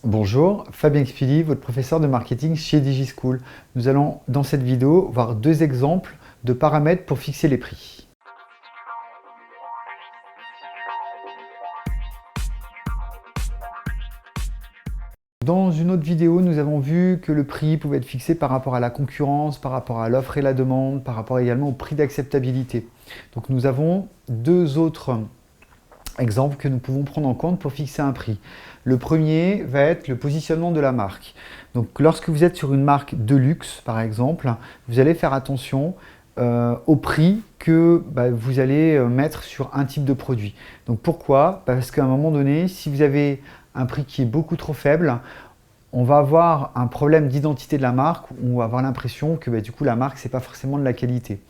Bonjour, Fabien Xpili, votre professeur de marketing chez DigiSchool. Nous allons dans cette vidéo voir deux exemples de paramètres pour fixer les prix. Dans une autre vidéo, nous avons vu que le prix pouvait être fixé par rapport à la concurrence, par rapport à l'offre et la demande, par rapport également au prix d'acceptabilité. Donc nous avons deux autres exemples que nous pouvons prendre en compte pour fixer un prix. Le premier va être le positionnement de la marque. Donc lorsque vous êtes sur une marque de luxe, par exemple, vous allez faire attention au prix que vous allez mettre sur un type de produit. Donc pourquoi? Parce qu'à un moment donné, si vous avez un prix qui est beaucoup trop faible, on va avoir un problème d'identité de la marque, où on va avoir l'impression que du coup la marque c'est pas forcément de la qualité.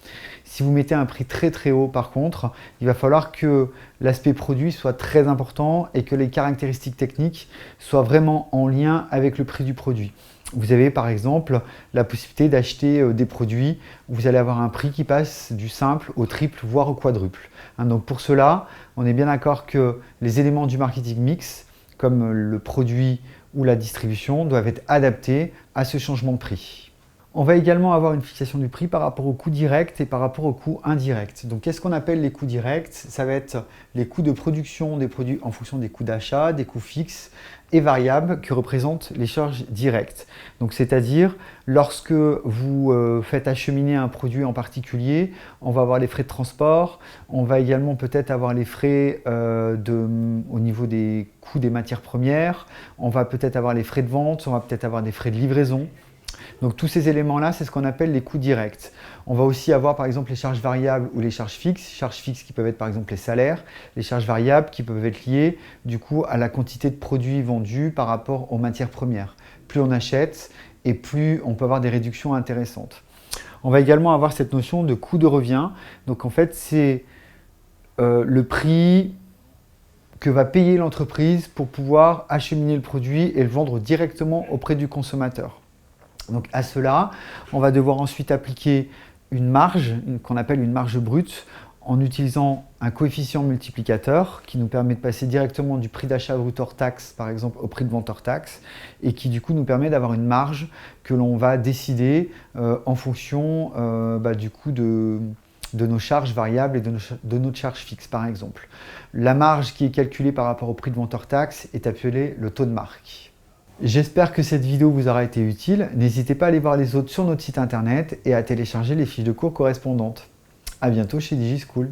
Si vous mettez un prix très très haut par contre, il va falloir que l'aspect produit soit très important et que les caractéristiques techniques soient vraiment en lien avec le prix du produit. Vous avez par exemple la possibilité d'acheter des produits où vous allez avoir un prix qui passe du simple au triple voire au quadruple. Donc pour cela, on est bien d'accord que les éléments du marketing mix, comme le produit ou la distribution, doivent être adaptés à ce changement de prix. On va également avoir une fixation du prix par rapport aux coûts directs et par rapport aux coûts indirects. Donc qu'est-ce qu'on appelle les coûts directs? Ça va être les coûts de production des produits en fonction des coûts d'achat, des coûts fixes et variables que représentent les charges directes. Donc c'est-à-dire lorsque vous faites acheminer un produit en particulier, on va avoir les frais de transport, on va également peut-être avoir les frais au niveau des coûts des matières premières, on va peut-être avoir les frais de vente, on va peut-être avoir des frais de livraison. Donc tous ces éléments-là, c'est ce qu'on appelle les coûts directs. On va aussi avoir par exemple les charges variables ou les charges fixes qui peuvent être par exemple les salaires, les charges variables qui peuvent être liées du coup à la quantité de produits vendus par rapport aux matières premières. Plus on achète et plus on peut avoir des réductions intéressantes. On va également avoir cette notion de coût de revient. Donc en fait, c'est le prix que va payer l'entreprise pour pouvoir acheminer le produit et le vendre directement auprès du consommateur. Donc à cela, on va devoir ensuite appliquer une marge, qu'on appelle une marge brute, en utilisant un coefficient multiplicateur qui nous permet de passer directement du prix d'achat brut hors taxe, par exemple, au prix de vente hors taxe, et qui du coup nous permet d'avoir une marge que l'on va décider en fonction du coup de nos charges variables et de notre charge fixe, par exemple. La marge qui est calculée par rapport au prix de vente hors taxe est appelée le taux de marque. J'espère que cette vidéo vous aura été utile. N'hésitez pas à aller voir les autres sur notre site internet et à télécharger les fiches de cours correspondantes. A bientôt chez DigiSchool.